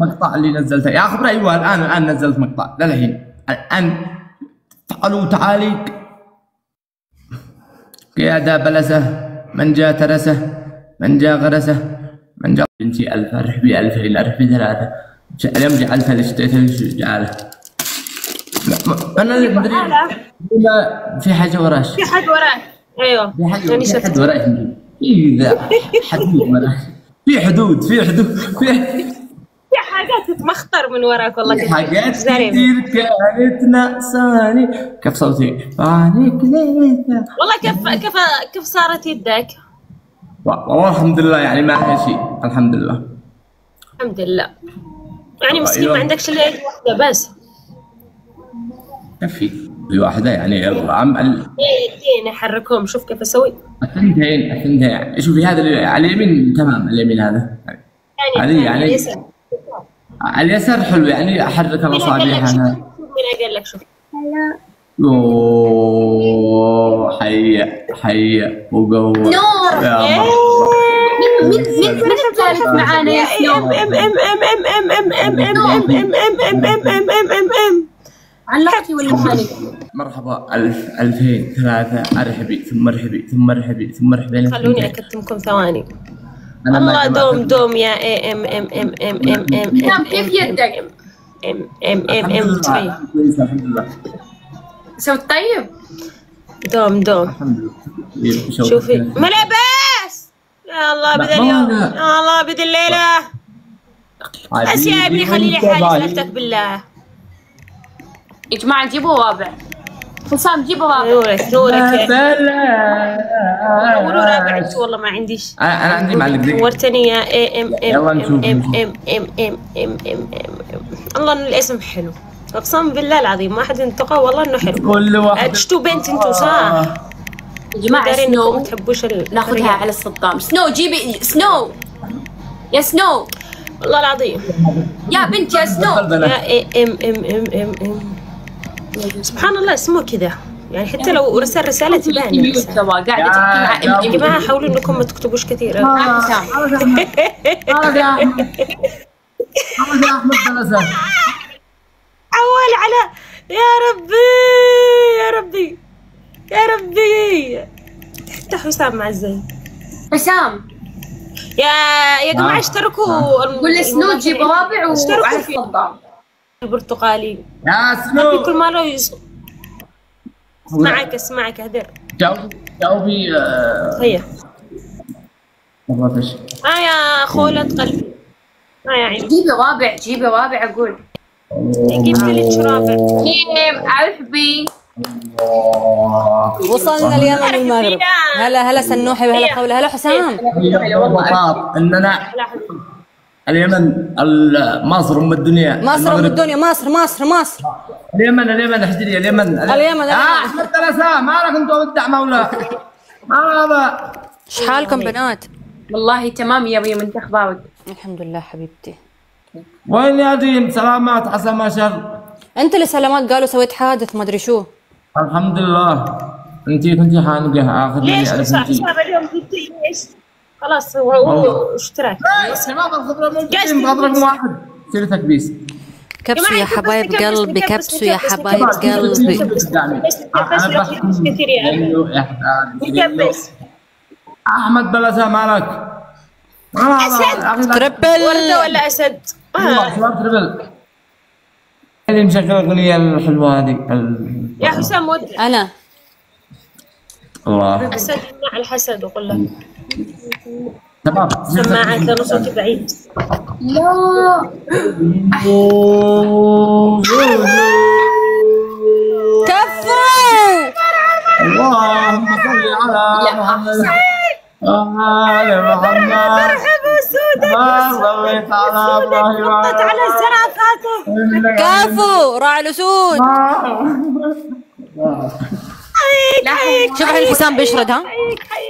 المقطع اللي نزلته يا خبر. ايوه الان نزلت مقطع للحين. الان تعالوا تعاليك قيادة بلسه من جاء ترسه من جاء غرسه من جاء بنتي 1000 ارحبي 2000 ارحبي 3 اليوم جعلتها لشتيتها ليش جعلها؟ انا اللي مدري في حاجه وراش. في حد وراك. ايوه في حد وراك. اذا حدود وراك في حدود في حاجات تتمخطر من وراك والله. في حاجات كثير كانت ناقصاني. كيف صوتي؟ فاني كليتها والله. كيف صارت يدك؟ والله الحمد لله يعني ما فيها شيء الحمد لله. الحمد لله. يعني مسكين ما عندكش الا يد واحده بس. كفي في واحده يعني يلا عم يدين احركهم. شوف كيف اسوي. الثنتين يعني شوفي هذا على اليمين تمام. اليمين هذا يعني اليسار. اليسار حلو يعني احرك الاصابع هنا. مين قال لك؟ شوف اوه حيه وقوه نور. مين الثالث معانا يا سنو؟ علقتي ولا خالد؟ مرحبا 1000 2000 3 ارحبي ثم ارحبي ثم ارحبي ثم ارحبي. خلوني اكتمكم ثواني. الله دوم يا كيف يدك؟ الحمد لله. سويت طيب؟ دوم الحمد لله. شوفي ملابس. يا الله بدل اليوم. يا الله بدل الليله. بس يا ابني خليلي حالي سلفتك بالله. يا جماعه جيبوا رابع. حسام جيبوا رابع. نورك رابع. انت والله ما عنديش. انا عندي معلق دقيقة. نورتني يا يلا نشوف. الله ان الاسم حلو. اقسم بالله العظيم ما حد ينطقه والله انه حلو. كل واحد تشتوا بنت انتوا صح. يا جماعه سنو ما تحبوش ناخذها على الصدام. سنو جيبي سنو يا سنو والله العظيم يا بنت يا سنو يا سبحان الله اسمه كذا يعني حتى لو رسل رسالة تبان. قاعدة تحكي مع يا جماعة حاولوا انكم ما تكتبوش كثير. عوال على يا ربي حتى حسام مع الزين. حسام يا جماعة اشتركوا. قول سنو جيب رابع وعلى الصدام. البرتقالي يا سنو كل مرة اسمعك اهدر. جاوبي هيا والله ايش يا خولة قلبي. يا عيني جيبي رابع اقول. جبت لك رابع. ارحبي. وصلنا اليمن المغرب. هلا سنوحي وهلا خولة. هلا حسام. والله اننا اليمن مصر ام الدنيا. مصر اليمن احجري اليمن احمد ثلاثة ما لك انتوا بالدعم ولا هذا. ايش حالكم بنات؟ والله تمام يا ريم انت اخبارك؟ الحمد لله حبيبتي. وين يا ديم؟ سلامات عسى ما شر. انت اللي سلامات قالوا سويت حادث ما ادري شو. الحمد لله. انتي كنتي حانقه اخر ليش صار اليوم جبتي ليش؟ خلاص هو اشتراك. شباب الخبره موجودين بضرب واحد. سيرة تكبيس. كبسوا يا حبايب قلبي. كبسوا يا حبايب قلبي. كثير يا كبس. احمد بلسه مالك؟ اسد تربل ورده ولا اسد؟ شباب تربل. اللي مشغل الاغنيه الحلوه هذه يا حسام ودي انا الله. اسد مع الحسد وقل له شباب سماعات لانه صوتي بعيد. لا كفو. اللهم صل على محمد وعلى محمد. مرحبا سودة صليت على ابراهيم نطت على زرافاته. كفو راعي الاسود. شوف الحين حسام بيشرد. ها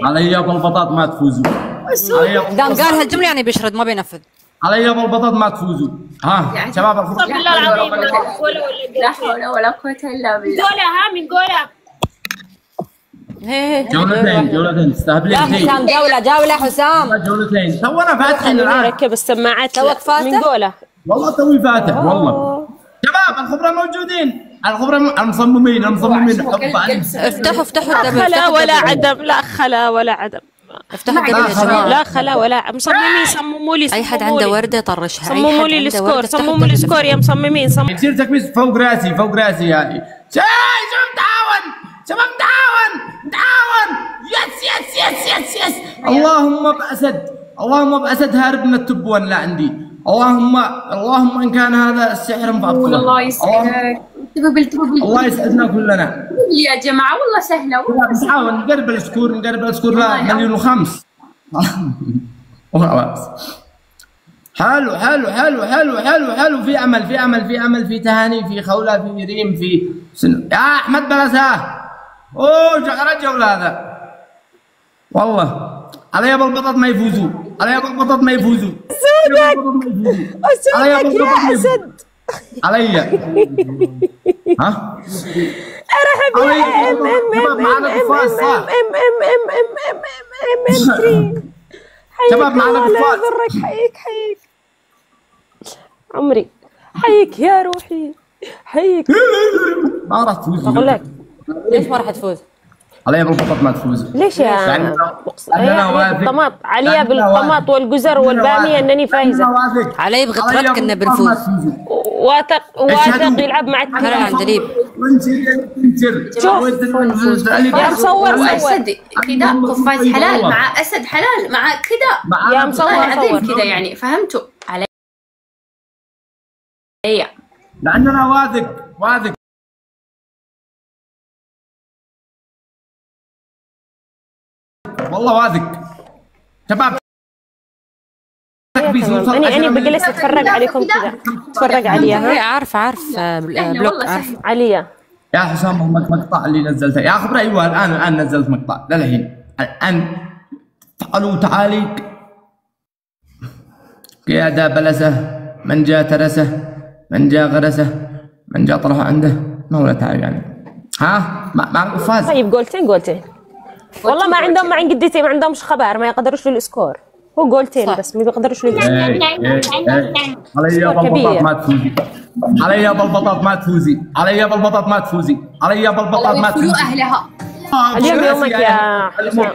علي ابو البطاط ما تفوزوا. دام قال هالجمله يعني بيشرد ما بينفذ. علي ابو البطاط ما تفوزوا. ها شباب اقسم بالله العظيم لا حول ولا قوة الا بالله. من قولها جولتين تستهبلين. لا حسام جولة حسام. جولتين تونا فاتحين الان. ركب السماعات توك فاتح من قوله. والله توي فاتح والله. شباب الخبراء موجودين، الخبراء المصممين افتحوا لا خلا ولا عدم، لا خلا ولا عدم. افتحوا الدبل يا جماعة. لا خلا ولا مصممين. صمموا لي، أي حد عنده وردة يطرشها. صمموا لي السكور، صمموا لي السكور يا مصممين. يصير تكبيس فوق راسي، فوق راسي هذه. شباب تعاون، شباب تعاون. يس. اللهم بأسد، اللهم بأسد هارب من التبوان اللي عندي. اللهم إن كان هذا السحر مفضل. الله يسعدك. الله يسعدنا كلنا يا جماعة والله سهلة. نحاول نقرب السكور لا 1,000,005. حلو. في امل، في تهاني، في خولة، في ريم، في يا احمد بلساه. اوه رجل هذا والله. علي بالبطط ما يفوزوا. سودك يا اسد. علي ها ارحب يا شباب معنا الله يضرك. حيك عمري، حيك يا روحي، حيك. ما راح تفوز. اقول لك ليش ما راح تفوز؟ علي بالبطط ما تفوز. ليش يا بالطماط؟ عليا بالطماط والجزر والباميه انني فايزه. علي بغطرك كنا بنفوز. واثق يلعب مع الكلام. عندليب شوف يا مصور أسد كذا قفاز حلال مع أسد حلال مع كذا يا مصور عظيم كذا يعني. فهمتوا علي؟ لأننا واثق والله واثق. شباب أنا بجلس أتفرج عليكم كذا، أتفرج عليها. عارف بلوك عارف عليا. يا حسام المقطع اللي نزلته يا خبر. أيوه الآن نزلت مقطع للحين. الآن فعلوا تعاليق قيادة بلسه، من جاء ترسه، من جاء غرسه، من جاء طرح عنده. ما هو تعاليق يعني. ها مع فاز. طيب جولتين والله ما عندهم، ما عند جدتي ما عندهمش خبر، ما يقدروش للسكور. هو جولتين بس ما يقدروش للسكور. عليا بالبطاط ما تفوزي. عليا بالبطاط ما تفوزي. أهلها. اليوم يومك يا حسام.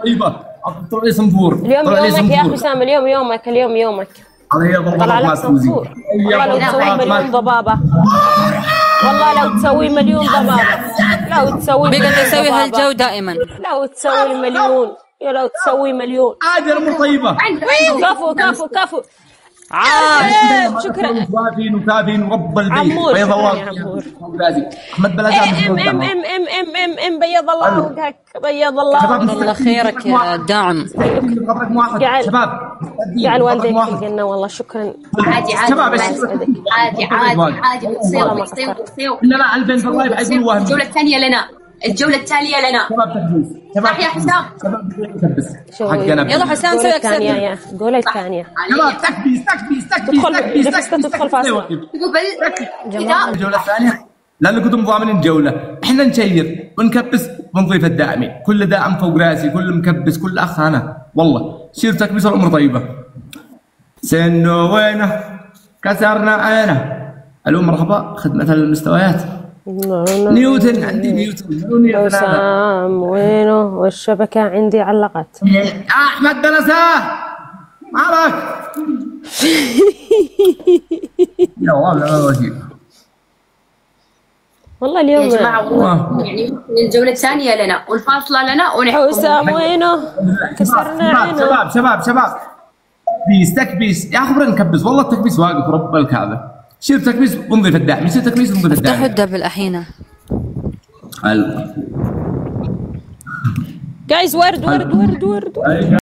طلع صنفور. اليوم يومك يا حسام. اليوم يومك. عليا بالبطاط ما تفوزي. والله لو تسوي مليون ضبابة. والله لو تسوي مليون ضبابة. لو تسوي بقى تسوي هالجو دائما. لو تسوي مليون. لو تسوي مليون. عاد يا ام طيبة. كفو. شكرا. نكافين ورب البيت. عمور بيض الله احمد بلازم. بيض الله وجهك. بيض الله خيرك يا داعم. جعل والديك في الجنة. والله شكرا. عادي بتصير. لا البنت الله يحييكم. وهم الجولة التالية لنا. صح يا حسام. يلا حسام سوي الثانية. الجولة الثانية. تدخل فاصلة. الجولة الثانية لأنه كنتم ضامنين الجولة. احنا نشير ونكبس ونضيف الداعمين. كل داعم فوق راسي، كل مكبس، كل أخ أنا والله. شير تكبيس الأمور طيبة. سنو وينه كسرنا عينه. ألو مرحبا خدمة المستويات. نيوتن عندي نيوتن. حسام وينه والشبكة عندي علقت. أحمد بلساه معك. يا والله والله اليوم يا جماعة يعني الجولة الثانية لنا والفاصلة لنا ونحكم. حسام وينه كسرنا عينه. شباب تكبيس يا خبر نكبس. والله التكبيس واقف رب الكعبة. شير تكبيس ونضيف الدعم. افتحوا الدبل الحين. جايز ورد